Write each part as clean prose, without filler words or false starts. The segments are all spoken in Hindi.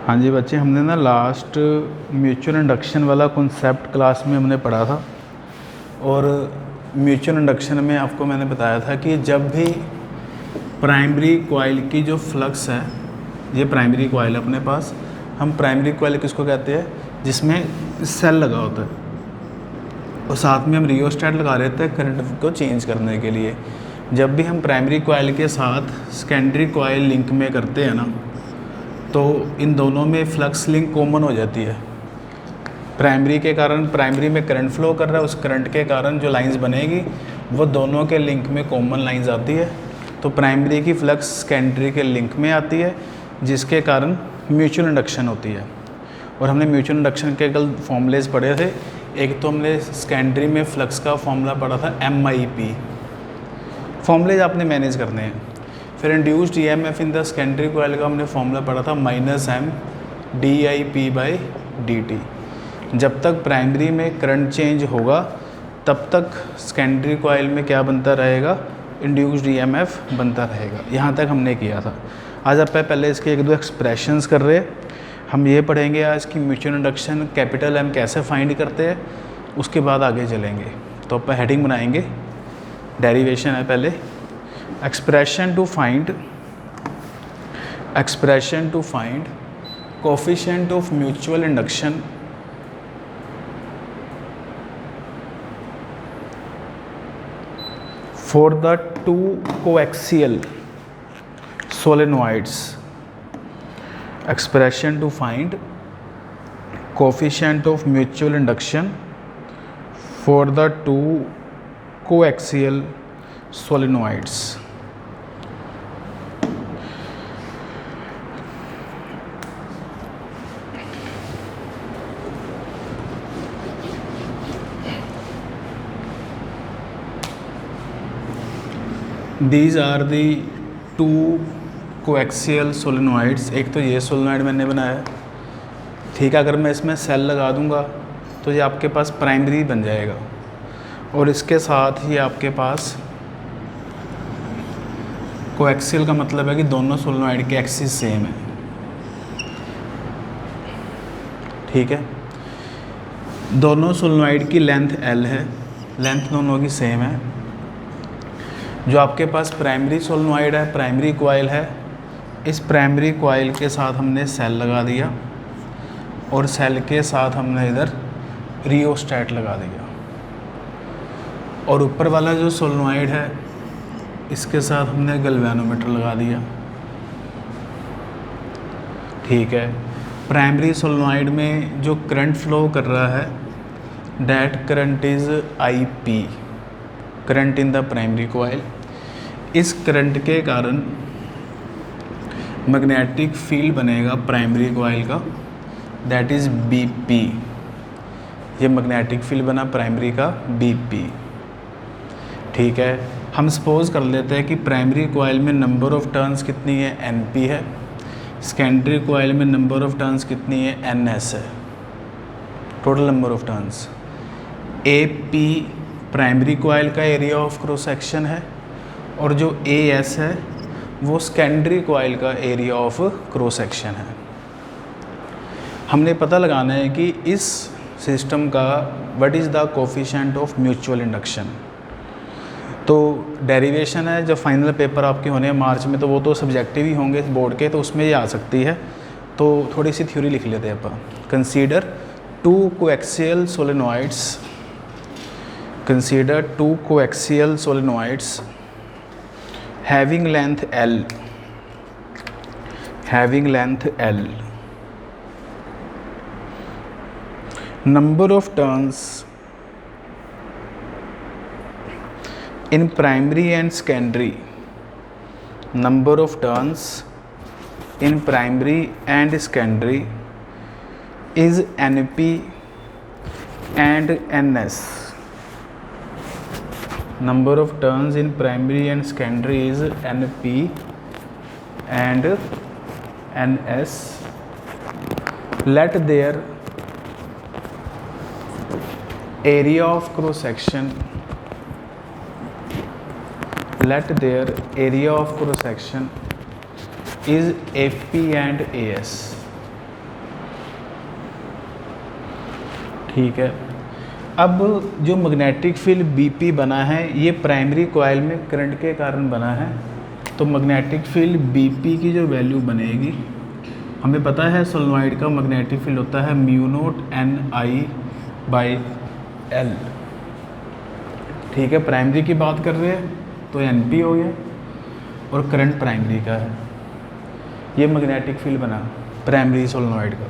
हाँ जी बच्चे, हमने ना लास्ट म्यूचुअल इंडक्शन वाला कॉन्सेप्ट क्लास में हमने पढ़ा था। और म्यूचुअल इंडक्शन में आपको मैंने बताया था कि जब भी प्राइमरी कॉइल की जो फ्लक्स है, ये प्राइमरी कॉइल है अपने पास, हम प्राइमरी कॉइल किसको कहते हैं, जिसमें सेल लगा होता है और साथ में हम रियोस्टेट लगा लेते हैं करंट को चेंज करने के लिए। जब भी हम प्राइमरी कॉइल के साथ सेकेंडरी कॉइल लिंक में करते हैं ना, तो इन दोनों में फ्लक्स लिंक कॉमन हो जाती है। प्राइमरी के कारण प्राइमरी में करंट फ्लो कर रहा है, उस करंट के कारण जो लाइंस बनेगी वो दोनों के लिंक में कॉमन लाइंस आती है। तो प्राइमरी की फ्लक्स सेकेंडरी के लिंक में आती है, जिसके कारण म्यूचुअल इंडक्शन होती है। और हमने म्यूचुअल इंडक्शन के कल फॉर्मूलेज पढ़े थे। एक तो हमने सेकेंडरी में फ्लक्स का फॉर्मूला पढ़ा था MIP, फॉर्मूलेज आपने मैनेज करने हैं। फिर induced EMF in the secondary coil का हमने फॉर्मूला पढ़ा था -M dIP/dt। जब तक प्राइमरी में करंट चेंज होगा तब तक सेकेंडरी कॉइल में क्या बनता रहेगा, इंड्यूस्ड EMF बनता रहेगा। यहाँ तक हमने किया था। आज आप पहले इसके एक दो एक्सप्रेशंस कर रहे हैं। हम ये पढ़ेंगे आज की म्यूचुअल इंडक्शन कैपिटल M कैसे फाइंड करते हैं, उसके बाद आगे चलेंगे। तो आप हेडिंग बनाएंगे, डेरिवेशन है पहले, expression to find coefficient of mutual induction for the two coaxial solenoids. Expression to find coefficient of mutual induction for the two coaxial solenoids. These are the two coaxial solenoids। एक तो ये सोलेनॉइड मैंने बनाया, ठीक है। अगर मैं इसमें सेल लगा दूंगा तो ये आपके पास प्राइमरी बन जाएगा, और इसके साथ ही आपके पास कोएक्सियल का मतलब है कि दोनों सोलेनॉइड के एक्सिस सेम है, ठीक है। दोनों सोलेनॉइड की लेंथ L है, लेंथ दोनों की सेम है। जो आपके पास प्राइमरी सोलेनॉइड है, प्राइमरी कॉइल है, इस प्राइमरी कॉइल के साथ हमने सेल लगा दिया और सेल के साथ हमने इधर रियोस्टेट लगा दिया। और ऊपर वाला जो सोलेनॉइड है, इसके साथ हमने गैल्वेनोमीटर लगा दिया, ठीक है। प्राइमरी सोलेनॉइड में जो करंट फ्लो कर रहा है, that current is IP, current in the primary coil. इस करंट के कारण मैग्नेटिक फील्ड बनेगा प्राइमरी कॉइल का, दैट इज़ BP। ये मैग्नेटिक फील्ड बना प्राइमरी का BP, ठीक है। हम सपोज कर लेते हैं कि प्राइमरी कॉइल में नंबर ऑफ टर्न्स कितनी है, NP है। सेकेंडरी कॉइल में नंबर ऑफ टर्न्स कितनी है, NS है, total number of turns. AP primary coil का एरिया ऑफ क्रॉस सेक्शन है, और जो AS है वो सेकेंडरी कॉइल का एरिया ऑफ क्रॉस सेक्शन है। हमने पता लगाना है कि इस सिस्टम का what is the coefficient of mutual induction. तो डेरिवेशन है, जब फाइनल पेपर आपके होने हैं मार्च में, तो वो तो सब्जेक्टिव ही होंगे बोर्ड के, तो उसमें ये आ सकती है। तो थोड़ी सी थ्योरी लिख लेते हैं अपन। Consider two coaxial solenoids, consider two coaxial solenoids having length L, number of turns in primary and secondary, number of turns in primary and secondary is NP and NS. Number of turns in primary and secondary is NP and NS. Let their area of cross section let their area of cross section is AP and AS. ठीक है। अब जो मैग्नेटिक फील्ड बीपी बना है ये प्राइमरी कॉइल में करंट के कारण बना है। तो मैग्नेटिक फील्ड बीपी की जो वैल्यू बनेगी, हमें पता है सोलेनोइड का मैग्नेटिक फील्ड होता है mu naught N I by L. ठीक है, प्राइमरी की बात कर रहे हैं तो एन पी हो गया और करंट प्राइमरी का है। ये मैग्नेटिक फील्ड बना प्राइमरी सोलेनोइड का।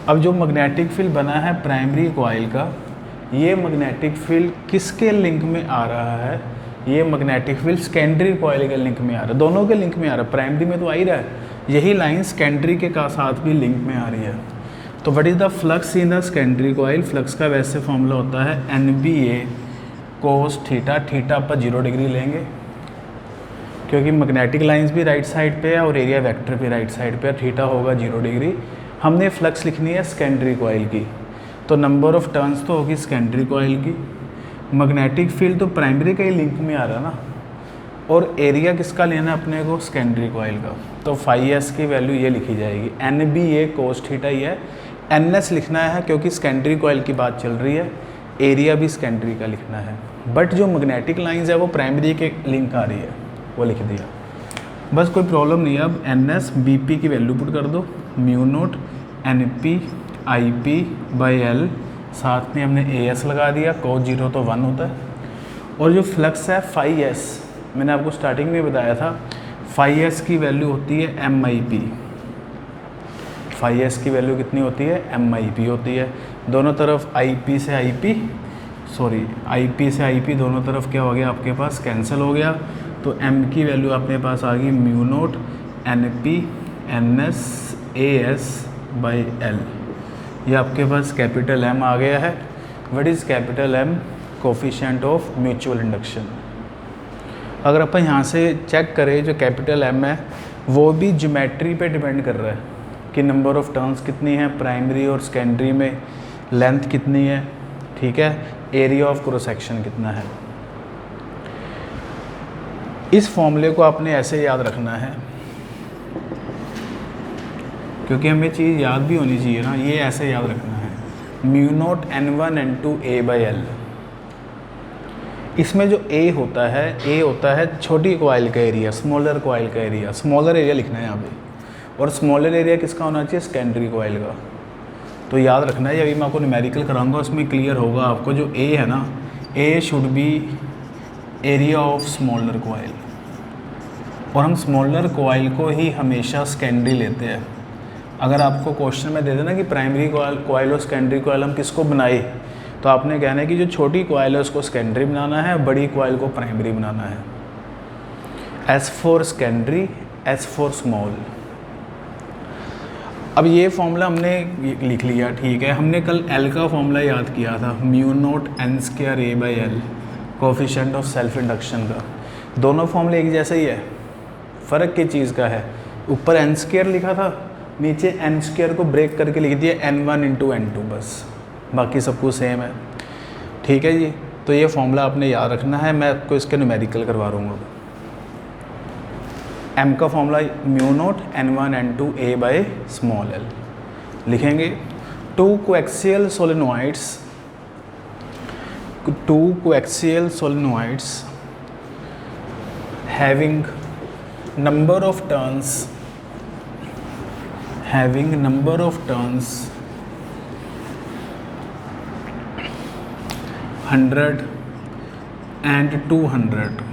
अब जो मैग्नेटिक फील्ड बना है प्राइमरी कॉइल का, ये मैग्नेटिक फील्ड किसके लिंक में आ रहा है? ये मैग्नेटिक फील्ड सेकेंडरी कॉइल के लिंक में आ रहा है, दोनों के लिंक में आ रहा है। प्राइमरी में तो आ ही रहा है, यही लाइन सेकेंडरी के साथ भी लिंक में आ रही है। तो what is the flux in the secondary coil? Flux का वैसे फॉर्मूला होता है NBA कोस थीटा। थीटा पर 0 डिग्री लेंगे क्योंकि मैग्नेटिक लाइंस भी राइट साइड पे है और एरिया वेक्टर भी राइट साइड पे है। थीटा होगा 0 डिग्री। हमने फ्लक्स लिखनी है सेकेंडरी कॉइल की, तो नंबर ऑफ टर्न्स तो होगी सेकेंडरी कॉइल की। मैग्नेटिक फील्ड तो प्राइमरी का ही लिंक में आ रहा है ना, और एरिया किसका लेना है अपने को? सेकेंडरी कॉइल का। तो फाई एस की वैल्यू ये लिखी जाएगी, NBA कोस थीटा ही है। NS लिखना है क्योंकि सेकेंडरी कॉइल की बात चल रही है, एरिया भी सेकेंडरी का लिखना है। बट जो मैग्नेटिक लाइंस है वो प्राइमरी के लिंक आ रही है, वो लिख दिया, बस कोई प्रॉब्लम नहीं है। अब NS BP की वैल्यू पुट कर दो, mu naught NP IP by L, साथ में हमने AS लगा दिया, cos 0 तो 1 होता है। और जो फ्लक्स है फाई एस, मैंने आपको स्टार्टिंग में बताया था, फाई एस की वैल्यू होती है MIP। फाई एस की वैल्यू कितनी होती है? MIP होती है। दोनों तरफ IP से IP दोनों तरफ क्या हो गया आपके पास? कैंसिल हो गया। तो M की वैल्यू अपने पास आ गई mu naught NP NS AS by L। ये आपके पास कैपिटल M आ गया है। What is capital M? Coefficient of mutual induction. अगर अपन यहाँ से चेक करें, जो कैपिटल M है वो भी ज्योमेट्री पे डिपेंड कर रहा है कि नंबर ऑफ टर्न्स कितनी है प्राइमरी और सेकेंडरी में, लेंथ कितनी है, ठीक है, एरिया ऑफ क्रॉस सेक्शन कितना है। इस फॉर्मूले को आपने ऐसे याद रखना है क्योंकि हमें चीज़ याद भी होनी चाहिए ना, ये ऐसे याद रखना है, mu naught N1 N2 A by L। इसमें जो A होता है छोटी कॉइल का एरिया, स्मॉलर कॉइल का एरिया, स्मॉलर एरिया लिखना है यहाँ पे। और स्मॉलर एरिया किसका होना चाहिए? सेकेंडरी कॉइल का। तो याद रखना है, अभी मैं आपको न्यूमेरिकल कराऊंगा उसमें क्लियर होगा आपको। जो A है ना, A should be area of smaller coil, और हम स्मॉलर कॉइल को ही हमेशा सेकेंडरी लेते हैं। अगर आपको क्वेश्चन में दे देना कि प्राइमरी कॉइल और सेकेंडरी कॉइल हम किसको बनाए, तो आपने कहना है कि जो छोटी कॉइल है उसको सेकेंडरी बनाना है, बड़ी कॉइल को प्राइमरी बनाना है। S for secondary, S for small. अब ये फॉर्मूला हमने लिख लिया, ठीक है। हमने कल L का फॉर्मूला याद किया था, mu naught N square A by L, coefficient of self induction का। दोनों फॉर्मूले एक जैसा ही है, फ़र्क किस चीज़ का है? ऊपर N स्क्वायर लिखा था, नीचे N स्क्वायर को ब्रेक करके लिख दिया N1 इंटू N2, बस, बाकी सब कुछ सेम है, ठीक है जी। तो ये फॉर्मूला आपने याद रखना है, मैं आपको इसके न्यूमेरिकल करवा दूँगा। M का formula mu naught N1 N2 A by small l लिखेंगे। Two coaxial solenoids having number of turns 100 and 200,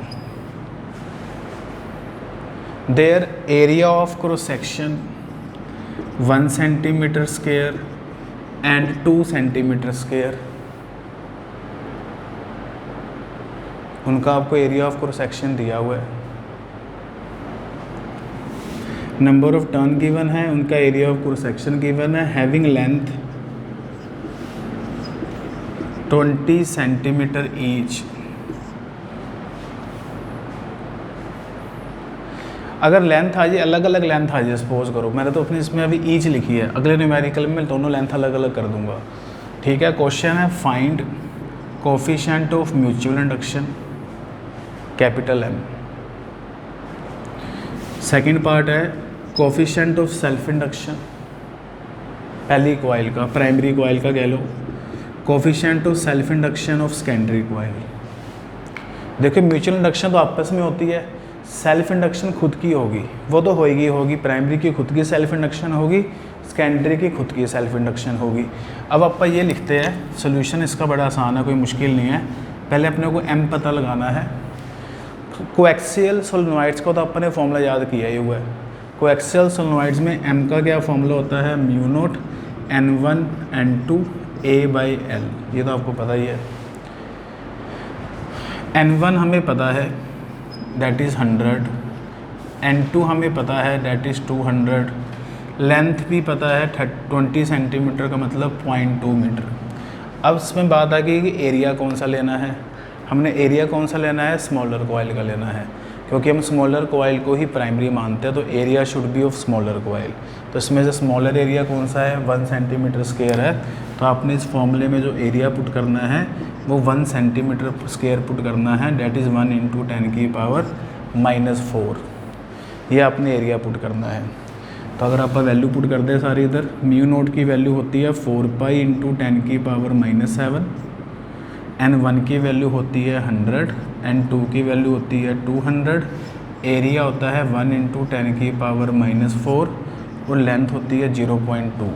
their area of cross section 1 centimeter square and 2 centimeter square। उनका आपको एरिया ऑफ क्रॉस सेक्शन दिया हुआ है, नंबर ऑफ टर्न गिवन है, उनका area of cross section given है, हैविंग लेंथ 20 सेंटीमीटर ईच। अगर लेंथ आ जाए, अलग अलग लेंथ आ जाए, सपोज करो, मैंने तो अपनी इसमें अभी ईच लिखी है, अगले न्यूमेरिकल में दोनों लेंथ अलग अलग कर दूंगा, ठीक है। क्वेश्चन है find coefficient of mutual induction capital M। Second part है कोफिशिएंट ऑफ सेल्फ इंडक्शन, पहली कॉइल का, प्राइमरी कॉइल का कह लो, coefficient of self induction of secondary coil. देखिए म्यूचुअल इंडक्शन तो आपस में होती है, सेल्फ इंडक्शन खुद की होगी, वो तो होगी, प्राइमरी की खुद की सेल्फ इंडक्शन होगी, सेकेंडरी की खुद की सेल्फ इंडक्शन होगी। अब आप ये लिखते हैं, सोल्यूशन इसका बड़ा आसान है, कोई मुश्किल नहीं है। पहले अपने को m पता लगाना है। कोएक्सियल सोलेनोइड्स का तो अपने फॉर्मूला याद किया ही हुआ है। कोएक्सियल सोलेनोइड्स में m का क्या फॉर्मूला होता है, mu naught n1 n2 a/l, ये तो आपको पता ही है। n1 हमें पता है दैट इज़ 100, n2 हमें पता है दैट इज़ 200, लेंथ भी पता है 20 सेंटीमीटर का मतलब 0.2 मीटर। अब इसमें बात आ गई कि एरिया कौन सा लेना है। हमने एरिया कौन सा लेना है, स्मॉलर कॉइल का लेना है, क्योंकि हम स्मॉलर कॉइल को ही प्राइमरी मानते हैं, तो area should be of smaller coil. तो इसमें से स्मॉलर एरिया कौन सा है, 1 सेंटीमीटर स्क्वायर है। तो आपने इस फॉर्मूले में जो एरिया पुट करना है वो 1 सेंटीमीटर स्क्वायर पुट करना है, डेट इज़ 1 × 10⁻⁻⁴। ये आपने एरिया पुट करना है। तो अगर आप वैल्यू पुट कर दें सारी इधर, म्यू नोट की वैल्यू होती है 4π × 10⁻⁻7, n1 की वैल्यू होती है 100, n2 की वैल्यू होती है 200, एरिया होता है 1 × 10⁻⁻4 और लेंथ होती है 0.2।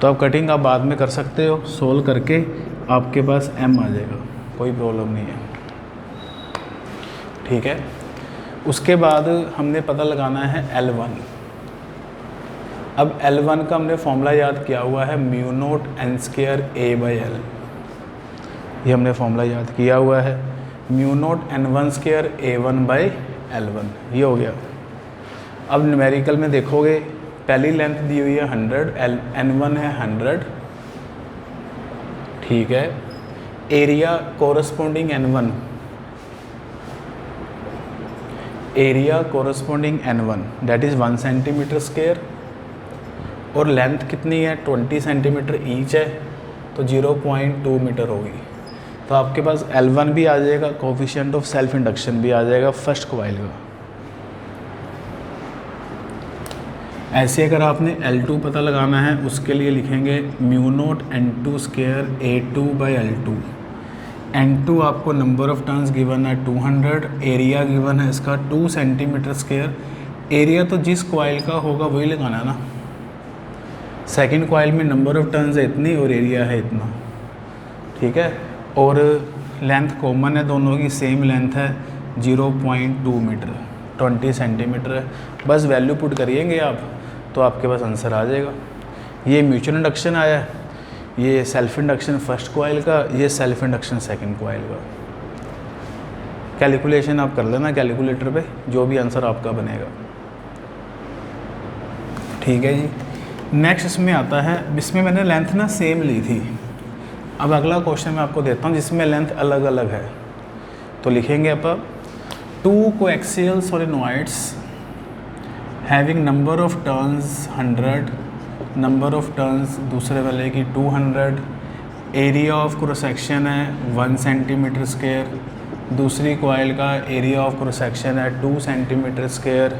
तो आप कटिंग आप बाद में कर सकते हो, सोल्व करके आपके पास m आ जाएगा, कोई प्रॉब्लम नहीं है, ठीक है। उसके बाद हमने पता लगाना है L1। अब L1 का हमने फॉर्मूला याद किया हुआ है, म्यू नोट n² a/l, ये हमने फॉर्मूला याद किया हुआ है, म्यू नोट n1² a1/l1, ये हो गया। अब न्यूमेरिकल में देखोगे, पहली लेंथ दी हुई है 100, n1 है 100, ठीक है। Area corresponding n1, area corresponding n1 that is 1 centimetre square, और लेंथ कितनी है 20 सेंटीमीटर ईच है, तो 0.2 मीटर होगी। तो आपके पास L1 भी आ जाएगा, कोफिशिएंट ऑफ सेल्फ इंडक्शन भी आ जाएगा फर्स्ट कॉइल का। ऐसे अगर आपने L2 पता लगाना है, उसके लिए लिखेंगे mu naught n2² a2/l2। n2 आपको नंबर ऑफ टर्न्स गिवन है 200, एरिया गिवन है इसका 2 सेंटीमीटर स्क्वायर। एरिया तो जिस कॉइल का होगा वही लगाना है ना, सेकंड कॉइल में नंबर ऑफ टर्न्स है इतनी और एरिया है इतना, ठीक है। और लेंथ कॉमन है, दोनों की सेम लेंथ है 0.2 मीटर, 20 सेंटीमीटर है। बस वैल्यू पुट करिएंगे आप तो आपके पास आंसर आ जाएगा। ये म्यूचुअल इंडक्शन आया है, ये सेल्फ इंडक्शन फर्स्ट कॉइल का, ये सेल्फ इंडक्शन सेकंड कॉइल का। कैलकुलेशन आप कर लेना कैलकुलेटर पे, जो भी आंसर आपका बनेगा, ठीक है जी। नेक्स्ट इसमें आता है, इसमें मैंने लेंथ ना सेम ली थी। अब अगला क्वेश्चन मैं आपको देता हूँ जिसमें लेंथ अलग अलग है। तो लिखेंगे आप 2 coaxial solenoids having number of turns 100, number of turns दूसरे वाले की 200, एरिया ऑफ क्रॉस सेक्शन है 1 सेंटीमीटर स्क्वायर, दूसरी कॉइल का एरिया ऑफ क्रॉस सेक्शन है 2 सेंटीमीटर स्क्वायर।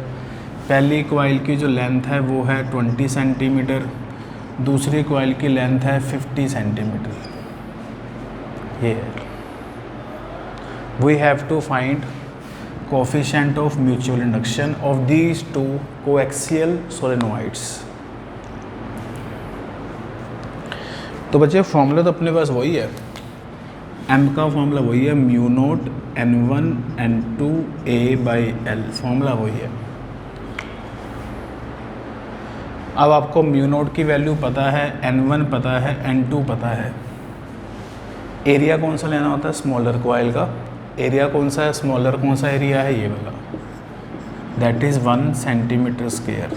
पहली कॉइल की जो लेंथ है वो है 20 सेंटीमीटर, दूसरी कॉइल की लेंथ है 50 सेंटीमीटर। ये है, we have to find coefficient of mutual induction of these 2 coaxial solenoids. तो बच्चे फॉर्मूला तो अपने पास वही है, m का फॉर्मूला वही है, mu naught n1 n2 a/l, formula वही है। अब आपको म्यू नोट की वैल्यू पता है, n1 पता है, n2 पता है। एरिया कौन सा लेना होता है, स्मॉलर कॉइल का। एरिया कौन सा है, स्मॉलर कौन सा एरिया है, ये वाला, दैट इज़ 1 सेंटीमीटर स्क्वायर।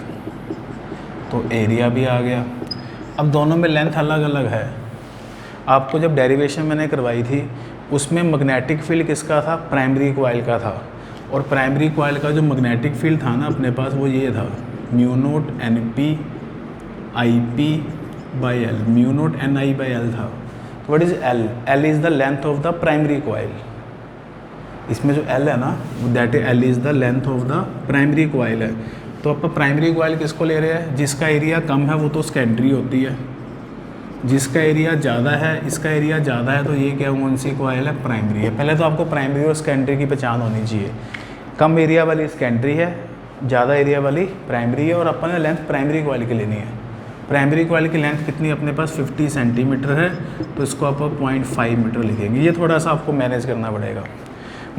तो एरिया भी आ गया। अब दोनों में लेंथ अलग अलग है। आपको जब डेरिवेशन मैंने करवाई थी उसमें मैग्नेटिक फील्ड किसका था, प्राइमरी कॉइल का था। और प्राइमरी कॉइल का जो मैग्नेटिक फील्ड था ना अपने पास, वो ये था, mu naught NP IP/L, mu naught NI/L था। तो what is L? L is the length of the primary coil. इसमें जो L है ना, that L is the length of the primary coil है। तो आप प्राइमरी कॉइल किसको ले रहे हैं, जिसका एरिया कम है वो तो सेकेंडरी होती है, जिसका एरिया ज़्यादा है, इसका एरिया ज़्यादा है, तो ये क्या कौन सी कॉइल है, प्राइमरी है। पहले तो आपको प्राइमरी और सेकेंडरी की पहचान होनी चाहिए। कम एरिया वाली सेकेंडरी है, ज़्यादा एरिया वाली प्राइमरी है, और अपन ने लेंथ प्राइमरी कॉइल की लेनी है। प्राइमरी कॉइल की लेंथ कितनी अपने पास 50 सेंटीमीटर है, तो इसको आप 0.5 मीटर लिखेंगे। ये थोड़ा सा आपको मैनेज करना पड़ेगा।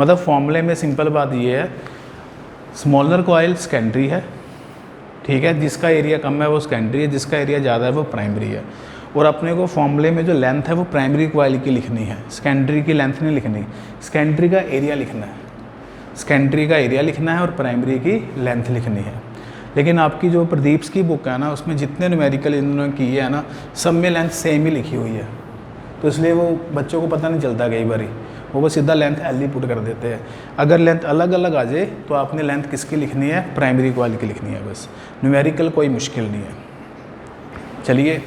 मतलब फॉर्मूले में सिंपल बात ये है, स्मॉलर कॉइल सेकेंडरी है, ठीक है, जिसका एरिया कम है वो सेकेंडरी है, जिसका एरिया ज़्यादा है वो प्राइमरी है। और अपने को फॉर्मूले में जो लेंथ है वो प्राइमरी कॉइल की लिखनी है, सेकेंडरी की लेंथ नहीं लिखनी, सेकेंडरी का एरिया लिखना है, सेकेंडरी का एरिया लिखना है और प्राइमरी की लेंथ लिखनी है। लेकिन आपकी जो प्रदीप्स की बुक है ना, उसमें जितने न्यूमेरिकल इन्होंने किए हैं ना, सब में लेंथ सेम ही लिखी हुई है, तो इसलिए वो बच्चों को पता नहीं चलता कई बार, वो बस सीधा लेंथ एल ही पुट कर देते हैं। अगर लेंथ अलग अलग आ जाए तो आपने लेंथ किसकी लिखनी है, प्राइमरी कॉइल की लिखनी है बस। न्यूमेरिकल कोई मुश्किल नहीं है। चलिए,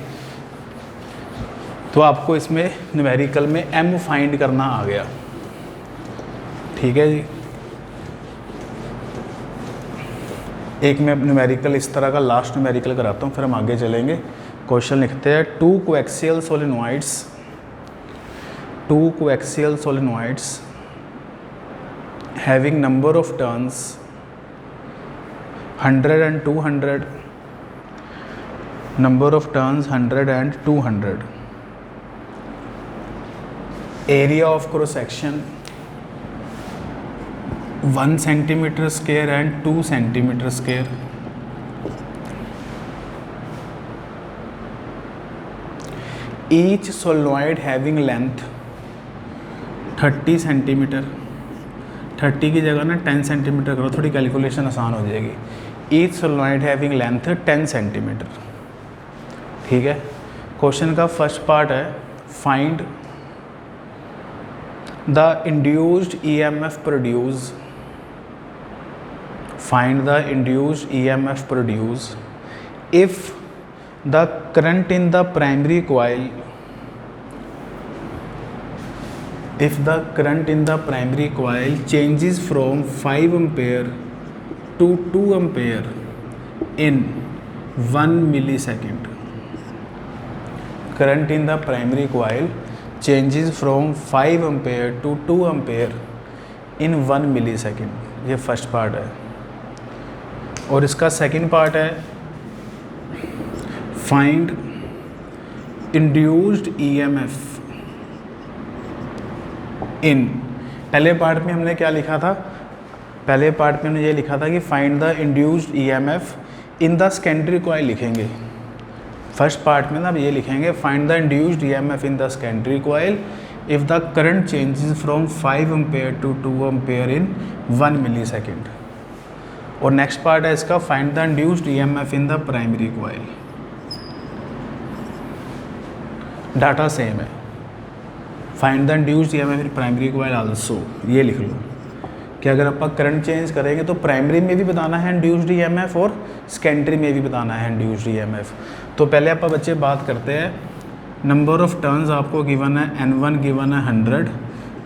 तो आपको इसमें न्यूमेरिकल में एम फाइंड करना आ गया, ठीक है जी। एक मैं न्यूमेरिकल इस तरह का लास्ट न्यूमेरिकल कराता हूँ, फिर हम आगे चलेंगे। क्वेश्चन लिखते हैं, two coaxial solenoids having number of turns 100 and 200, number of turns 100 and 200, area of cross section 1 centimeter square and 2 centimeter square, each solenoid having length 30 centimeter, 30 की जगह ना 10 सेंटीमीटर करो, थोड़ी कैलकुलेशन आसान हो जाएगी। each solenoid having length 10 centimetre, ठीक है। क्वेश्चन का फर्स्ट पार्ट है, find the induced EMF produce, find the induced EMF produced if the current in the primary coil changes from 5 ampere to 2 ampere in 1 millisecond. Current in the primary coil changes from 5 ampere to 2 ampere in 1 millisecond. ये फर्स्ट पार्ट है। और इसका सेकंड पार्ट है, फाइंड इंड्यूस्ड EMF इन। पहले पार्ट में हमने क्या लिखा था, पहले पार्ट में हमने ये लिखा था कि find the induced EMF in the secondary coil लिखेंगे। फर्स्ट पार्ट में ना अब ये लिखेंगे, find the induced EMF in the secondary coil if the current changes from 5 ampere to 2 ampere in 1 millisecond. और नेक्स्ट पार्ट है इसका, find the induced EMF in the primary coil. Data same है, find the induced EMF in primary coil also, ये लिख लो कि अगर आप करंट चेंज करेंगे तो प्राइमरी में भी बताना है इंड्यूस्ड EMF और सेकेंडरी में भी बताना है इंड्यूस्ड EMF। तो पहले आप बच्चे बात करते हैं, नंबर ऑफ टर्न्स आपको गिवन है, N1 गिवन है 100,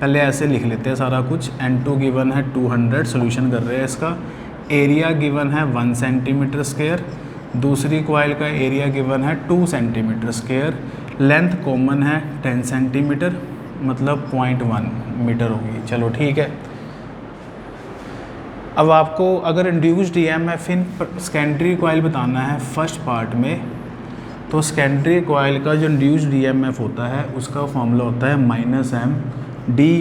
पहले ऐसे लिख लेते हैं सारा कुछ, N2 गिवन है 200, सोल्यूशन कर रहे हैं इसका। एरिया गिवन है 1 सेंटीमीटर स्क्वायर, दूसरी कॉइल का एरिया गिवन है 2 सेंटीमीटर स्क्वायर, लेंथ कॉमन है 10 सेंटीमीटर, मतलब 0.1 मीटर होगी। चलो ठीक है। अब आपको अगर induced EMF in secondary coil बताना है फर्स्ट पार्ट में, तो सेकेंडरी कॉइल का जो इंड्यूस्ड EMF होता है उसका फॉर्मूला होता है -M/dI/dt,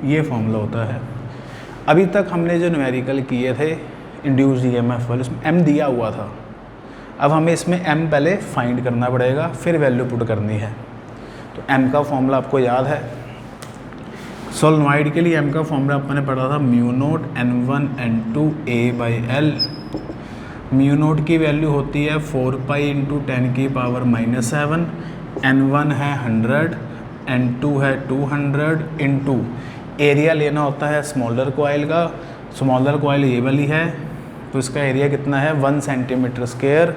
ये फॉर्मूला होता है। अभी तक हमने जो न्यूमेरिकल किए थे इंड्यूस्ड EMF वाले, उसमें M दिया हुआ था। अब हमें इसमें M पहले फाइंड करना पड़ेगा, फिर वैल्यू पुट करनी है। तो M का फॉर्मूला आपको याद है, सोलेनॉइड के लिए M का फॉर्मूला अपने पढ़ा था μ0 N1 N2 A/L। μ0 की वैल्यू होती है 4 पाई × 10⁻⁻⁷, N1 है 100, N2 है 200 इंटू एरिया लेना होता है स्मॉलर कॉइल का, स्मॉलर कॉइल ये वाली है, तो इसका एरिया कितना है 1 सेंटीमीटर स्क्वायर,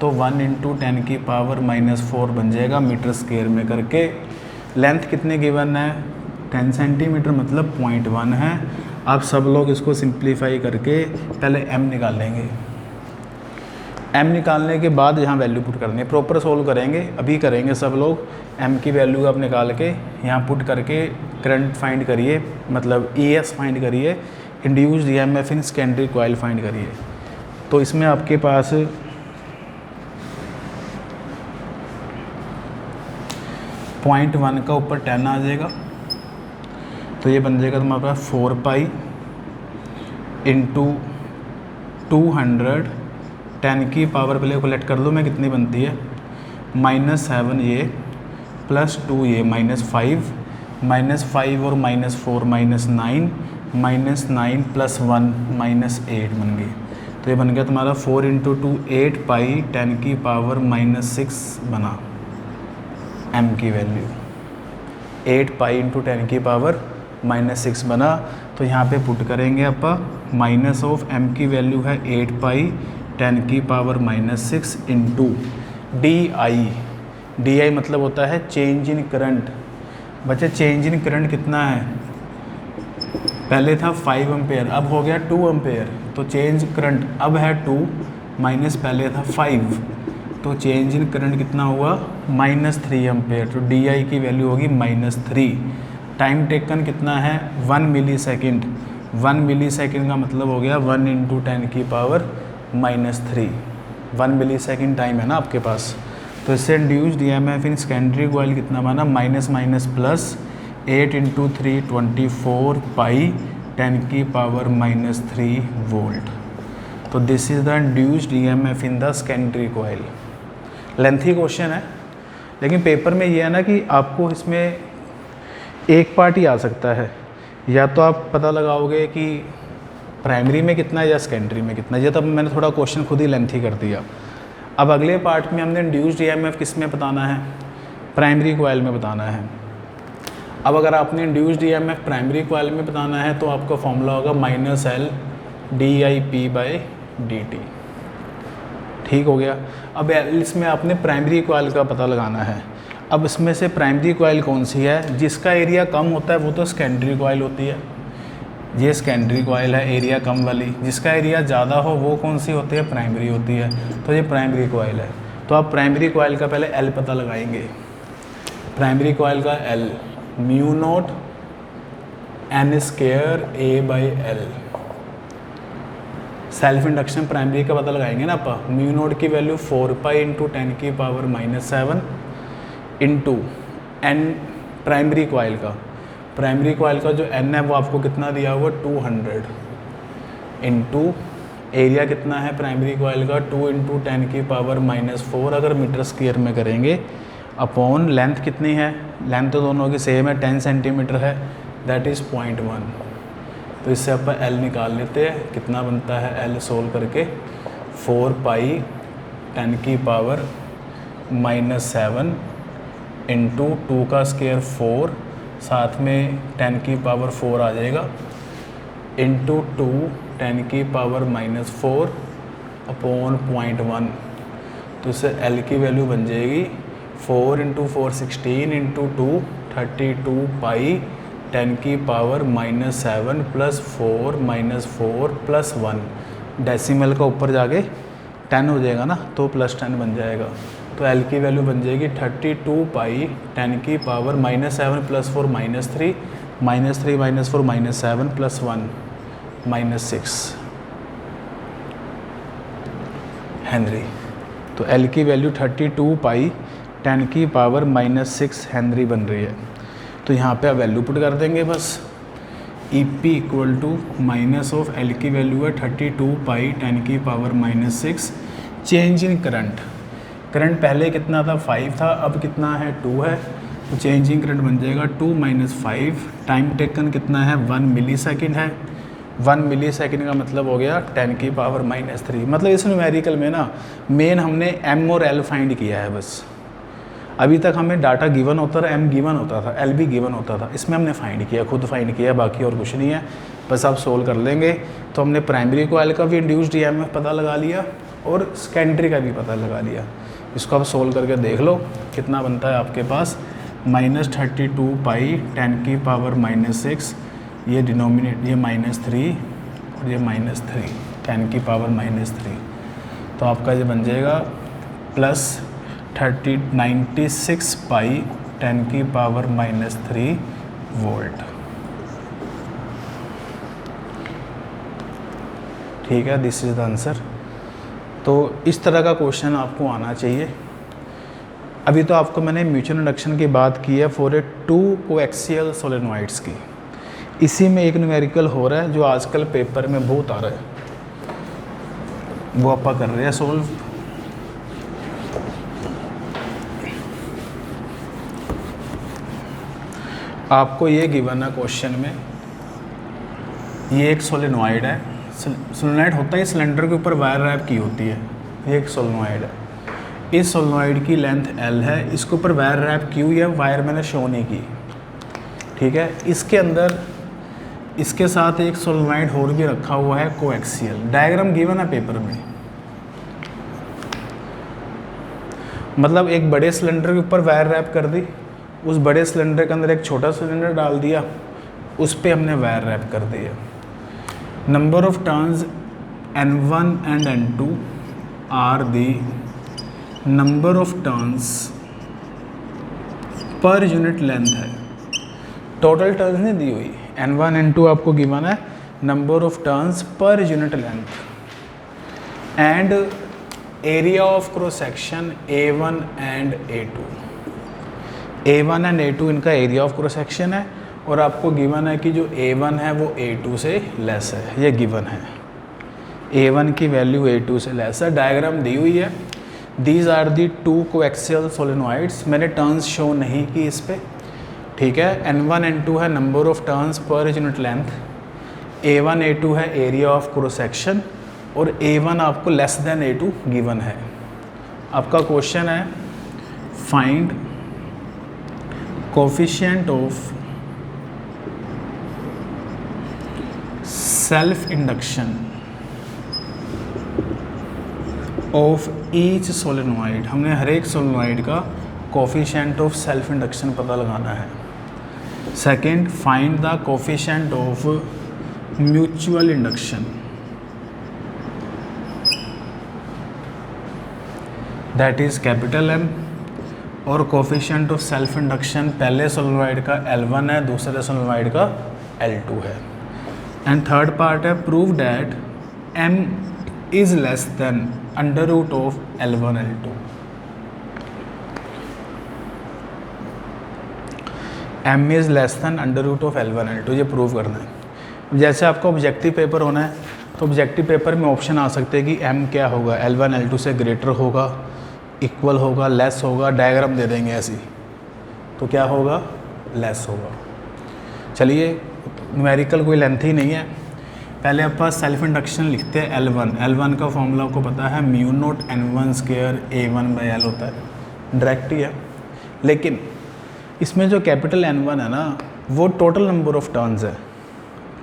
तो 1 × 10⁻⁻⁴ बन जाएगा मीटर स्क्वायर में करके। लेंथ कितने गिवन है 10 सेंटीमीटर, मतलब 0.1 है। आप सब लोग इसको सिंप्लीफाई करके पहले M निकाल लेंगे। m निकालने के बाद यहाँ वैल्यू पुट करनी है, प्रॉपर सोल्व करेंगे, अभी करेंगे सब लोग। m की वैल्यू आप निकाल के यहाँ पुट करके करंट फाइंड करिए, मतलब ES फाइंड करिए, induced EMF in secondary coil find करिए। तो इसमें आपके पास 0.1 का ऊपर 10 आ जाएगा, तो ये बन जाएगा तुम्हारे पास 4 पाई इंटू 200, 10 की पावर पहले कलेक्ट कर लो मैं कितनी बनती है, -7 ये प्लस 2 ये -5, -5 और -4 -9, -9 प्लस 1 -8 बन गई। तो ये बन गया तुम्हारा 4 इंटू 2 8 पाई 10 की पावर -6 बना m की वैल्यू, 8 पाई इंटू 10 की पावर -6 बना। तो यहाँ पे पुट करेंगे अपन, माइनस ऑफ m की वैल्यू है 8 पाई 10 की पावर -6 इंटू डी मतलब होता है चेंज इन करंट। बच्चे चेंज इन करंट कितना है, पहले था 5 एम्पेयर, अब हो गया 2 एम्पेयर, तो चेंज करंट अब है 2 माइनस पहले था 5, तो चेंज इन करंट कितना हुआ -3 एम्पेयर। तो डी की वैल्यू होगी -3। टाइम टेकन कितना है 1 मिली सेकेंड, 1 मिली सेकेंड का मतलब हो गया 1 इंटू 10 की पावर -3, 1 मिली सेकेंड टाइम है ना आपके पास। तो इससे induced EMF in secondary coil कितना बना, माइनस माइनस प्लस 8 इंटू 3 24 पाई 10 की पावर -3 वोल्ट। तो this is the induced EMF in the secondary coil. Lengthy question है, लेकिन पेपर में ये है ना कि आपको इसमें एक पार्ट ही आ सकता है, या तो आप पता लगाओगे कि प्राइमरी में कितना है या सेकेंडरी में कितना है। ये तो मैंने थोड़ा क्वेश्चन खुद ही लेंथी कर दिया। अब अगले पार्ट में हमने इंड्यूस्ड EMF किस में बताना है, प्राइमरी कॉइल में बताना है। अब अगर आपने इंड्यूस्ड EMF प्राइमरी कॉइल में बताना है तो आपका फॉर्मूला होगा -L dIP/dt। ठीक हो गया। अब इसमें आपने प्राइमरी कॉइल का पता लगाना है। अब इसमें से प्राइमरी कॉइल कौन सी है, जिसका एरिया कम होता है वो तो सेकेंडरी कॉइल होती है, ये सेकेंडरी कॉइल है एरिया कम वाली। जिसका एरिया ज़्यादा हो वो कौन सी होती है, प्राइमरी होती है, तो ये प्राइमरी कॉइल है। तो आप प्राइमरी कॉइल का पहले L पता लगाएंगे। प्राइमरी कॉइल का L μ0 n² A/L। Self induction primary का पता लगाएंगे ना आप, μ0 की वैल्यू 4 पाई इंटू 10 की power -7 into n primary coil का, प्राइमरी कॉइल का जो n है वो आपको कितना दिया हुआ 200 इंटू एरिया कितना है प्राइमरी कॉइल का 2 इंटू 10 की पावर -4 अगर मीटर स्क्वायर में करेंगे, अपॉन लेंथ कितनी है, लेंथ तो दोनों की सेम है 10 सेंटीमीटर है, दैट इज़ 0.1। तो इससे अपन L निकाल लेते हैं, कितना बनता है L सोल्व करके 4 पाई 10 की पावर -7 इंटू 2 का स्क्वायर 4, साथ में 10 की पावर 4 आ जाएगा, इंटू 2 10 की पावर -4 अपॉन 0.1। तो इससे L की वैल्यू बन जाएगी 4 इंटू 4 16 इंटू 2 32 पाई 10 की पावर -7 प्लस 4 -4 प्लस 1। डेसिमल का ऊपर जाके 10 हो जाएगा ना, तो +10 बन जाएगा। तो L की वैल्यू बन जाएगी 32 पाई 10 की पावर -7 प्लस 4 -3 -3 -4 -7 प्लस 1 -6 हेनरी। तो L की वैल्यू 32 पाई 10 की पावर -6 हेनरी बन रही है। तो यहाँ पे आप वैल्यू पुट कर देंगे बस। EP equal to minus of L की वैल्यू है 32 पाई 10 की power -6। Change in current, current पहले कितना था 5 था, अब कितना है 2 है, तो चेंज इन करंट बन जाएगा 2 - 5। टाइम टेकन कितना है 1 मिली सेकेंड है, 1 मिली सेकेंड का मतलब हो गया 10 की पावर -3। मतलब इस न्यूमेरिकल में ना मेन हमने M और L फाइंड किया है बस। अभी तक हमें डाटा गिवन होता था, M गिवन होता था, L भी गिवन होता था, इसमें हमने फाइंड किया, खुद फाइंड किया, बाकी और कुछ नहीं है। बस आप सोल्व कर लेंगे। तो हमने प्राइमरी कॉइल का भी इंड्यूस्ड EMF पता लगा लिया और सेकेंडरी का भी पता लगा लिया। इसको आप सोल्व करके देख लो कितना बनता है आपके पास, -32 पाई 10 की पावर -6, ये डिनोमिनेट ये -3 और ये -3 10 की पावर -3। तो आपका ये बन जाएगा प्लस 96 पाई 10⁻³ वोल्ट। ठीक है, दिस इज़ द आंसर। तो इस तरह का क्वेश्चन आपको आना चाहिए। अभी तो आपको मैंने म्यूचुअल इंडक्शन की बात की है फॉर ए 2 कोएक्सियल सोलेनोइड्स की। इसी में एक न्यूमेरिकल हो रहा है जो आजकल पेपर में बहुत आ रहा है, वो आप कर रहे हैं सोल्व। आपको ये गिवन है क्वेश्चन में, ये एक सोलेनोइड है। सोलेनोइड होता है सिलेंडर के ऊपर वायर रैप की होती है, ये एक सोलेनोइड है। इस सोलेनोइड की लेंथ L है, इसके ऊपर वायर रैप की हुई है, वायर मैंने शो नहीं की। ठीक है, इसके अंदर इसके साथ एक सोलेनोइड और भी रखा हुआ है कोएक्सियल। डायग्राम गिवन है पेपर में, मतलब एक बड़े सिलेंडर के ऊपर वायर रैप कर दी, उस बड़े सिलेंडर के अंदर एक छोटा सिलेंडर डाल दिया, उस पर हमने वायर रैप कर दिया। Number of turns N1 and N2 are the number of turns per unit length है। टोटल टर्न्स नहीं दी हुई, N1 N2 आपको गिवन है, number of turns per unit length and area of cross section A1 and A2। A1 and A2 इनका एरिया ऑफ क्रॉस सेक्शन है, और आपको गिवन है कि जो A1 है वो A2 से लेस है, ये गिवन है। A1 की वैल्यू A2 से लेस है। डायग्राम दी हुई है। These are the 2 coaxial solenoids. मैंने टर्न्स शो नहीं की इस पर। ठीक है, N1 N2 है number of turns per unit length, A1 A2 है एरिया ऑफ क्रॉस सेक्शन, और A1 आपको लेस देन A2 गिवन है। आपका क्वेश्चन है find coefficient of self induction of each solenoid. हमने हर एक सोलेनोइड का कोफिशिएंट ऑफ सेल्फ इंडक्शन पता लगाना है। Second, find the coefficient of mutual induction, that is capital M, और कोफिशिएंट ऑफ सेल्फ इंडक्शन पहले सोलेनोइड का L1 है, दूसरे सोलेनोइड का L2 है। एंड थर्ड पार्ट है prove that M is less than under root of L1 L2। M is less than under root of L1 L2, ये प्रूव करना है। जैसे आपका ऑब्जेक्टिव पेपर होना है, तो ऑब्जेक्टिव पेपर में ऑप्शन आ सकते हैं कि M क्या होगा, L1 L2 से ग्रेटर होगा, इक्वल होगा, लेस होगा। डायग्राम दे देंगे ऐसी, तो क्या होगा, लेस होगा। चलिए, न्यूमेरिकल कोई लेंथ ही नहीं है। पहले आप पास सेल्फ इंडक्शन लिखते हैं L1 का फॉर्मूला आपको पता है μ0 N1² A1/L होता है, डायरेक्ट ही है। लेकिन इसमें जो कैपिटल N1 है ना, वो टोटल नंबर ऑफ टर्न्स है।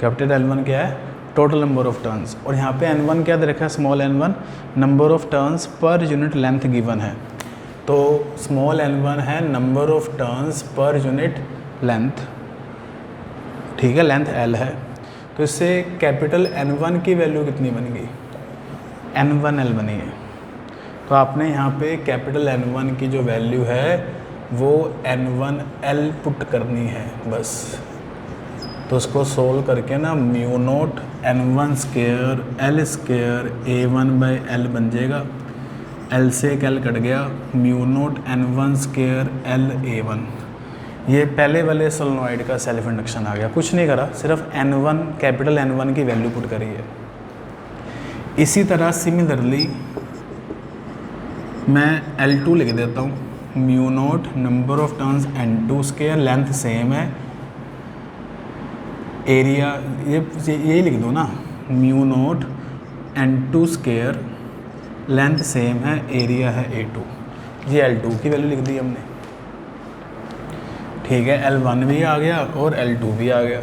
कैपिटल N1 क्या है, टोटल नंबर ऑफ टर्न्स, और यहाँ पे N1 क्या दे रखा है, small n1, number of turns per unit length given है। तो स्मॉल n1 है number of turns per unit length, ठीक है, लेंथ L है। तो इससे कैपिटल N1 की वैल्यू कितनी बन गई, N1L बनी है। तो आपने यहाँ पे कैपिटल N1 की जो वैल्यू है वो N1L पुट करनी है बस। तो उसको सोल्व करके ना μ0 N1² L² A1/L बन जाएगा। L से एक L कट गया, μ0 N1² L A1। ये पहले वाले सोलेनोइड का सेल्फ इंडक्शन आ गया। कुछ नहीं करा, सिर्फ N1 कैपिटल N1 की वैल्यू पुट करी है। इसी तरह सिमिलरली मैं L2 लिख देता हूँ, μ0 number of turns N2², length same है, एरिया ये लिख दो ना, μ0 N2², लेंथ सेम है, एरिया है A2। ये L2 की वैल्यू लिख दी हमने, ठीक है। L1 भी आ गया और L2 भी आ गया।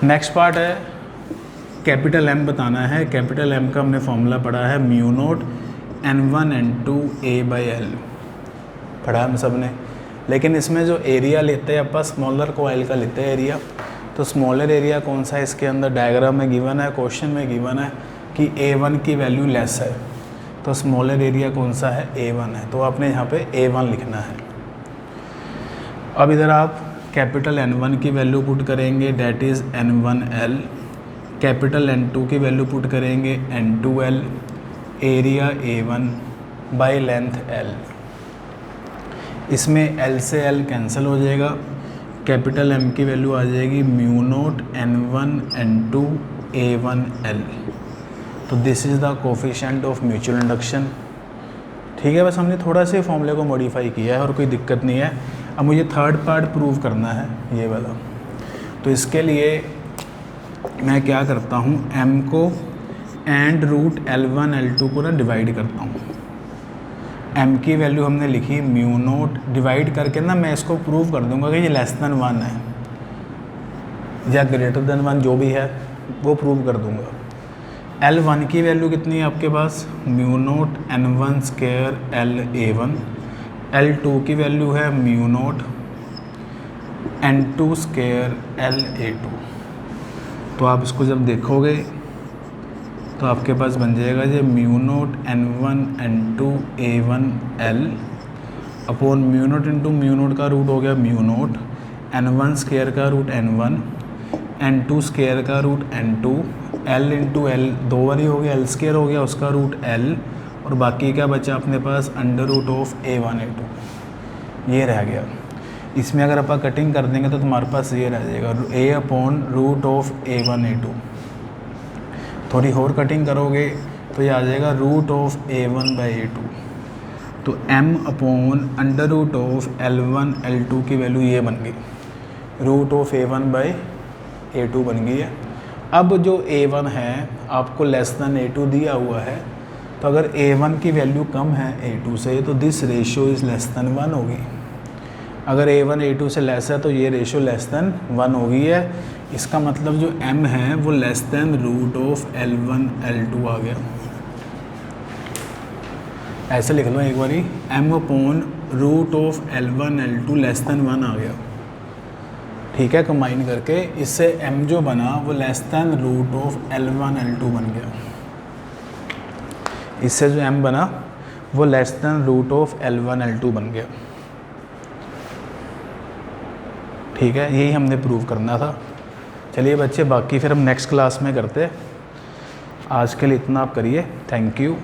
नेक्स्ट पार्ट है कैपिटल M बताना है। कैपिटल M का हमने फॉर्मूला पढ़ा है μ0 N1 N2 A/L, पढ़ा हम सब ने। लेकिन इसमें जो एरिया लेते हैं अपन स्मॉलर कॉइल का लेते हैं एरिया। तो स्मॉलर एरिया कौन सा है इसके अंदर, डायग्राम में गिवन है, क्वेश्चन में गिवन है, कि A1 की वैल्यू लेस है, तो स्मॉलर एरिया कौन सा है, A1 है, तो आपने यहाँ पे A1 लिखना है। अब इधर आप कैपिटल N1 की वैल्यू पुट करेंगे, that is N1L, capital N2 की वैल्यू पुट करेंगे N2L, area A1 by length L। इसमें L से L कैंसिल हो जाएगा, कैपिटल M की वैल्यू आ जाएगी mu naught N1 N2 A1L। तो this is the coefficient of mutual induction. ठीक है, बस हमने थोड़ा से फॉर्मूले को मॉडिफाई किया है और कोई दिक्कत नहीं है। अब मुझे थर्ड पार्ट प्रूव करना है, ये वाला। तो इसके लिए मैं क्या करता हूँ, M को एंड रूट L1 L2 को ना डिवाइड करता हूँ। M की वैल्यू हमने लिखी म्यू नोट, डिवाइड करके ना मैं इसको प्रूव कर दूंगा कि ये लेस देन 1 है या ग्रेटर देन 1, जो भी है वो प्रूव कर दूंगा। L1 की वैल्यू कितनी है आपके पास, mu naught N1 square L A1। L2 की वैल्यू है mu note N2 square L A2। तो आप इसको जब देखोगे तो आपके पास बन जाएगा ये mu naught N1 N2 A1 L upon mu naught into mu naught का रूट हो गया म्यू नोट, N1 स्क्वायर का रूट N1, N2 स्क्वायर का root N2, L into L 2 बारी हो गया, L स्क्वायर हो गया उसका रूट L, और बाकी क्या बचा अपने पास under root of A1 A2, ये रह गया। इसमें अगर आप कटिंग कर देंगे तो तुम्हारे पास ये रह जाएगा A upon root of A1 A2। थोड़ी और कटिंग करोगे तो ये आ जाएगा root of A1 by A2। तो M upon under root of L1 L2 की वैल्यू ये बन गई, root of A1 by A2 बन गई है। अब जो A1 है आपको लेस दैन A2 दिया हुआ है, तो अगर A1 की वैल्यू कम है A2 से तो this ratio is less than 1 होगी। अगर A1 A2 से लेस है तो ये रेशियो लेस दैन 1 हो गई है। इसका मतलब जो M है वो less than root of L1 L2 आ गया। ऐसे लिख लो एक बारी, M upon root of L1 L2 less than 1 आ गया। ठीक है, कंबाइन करके इससे M जो बना वो less than root of L1 L2 बन गया। इससे जो M बना वो less than root of L1 L2 बन गया। ठीक है, यही हमने प्रूव करना था। चलिए बच्चे, बाकी फिर हम नेक्स्ट क्लास में करते हैं। आज के लिए इतना आप करिए। Thank you.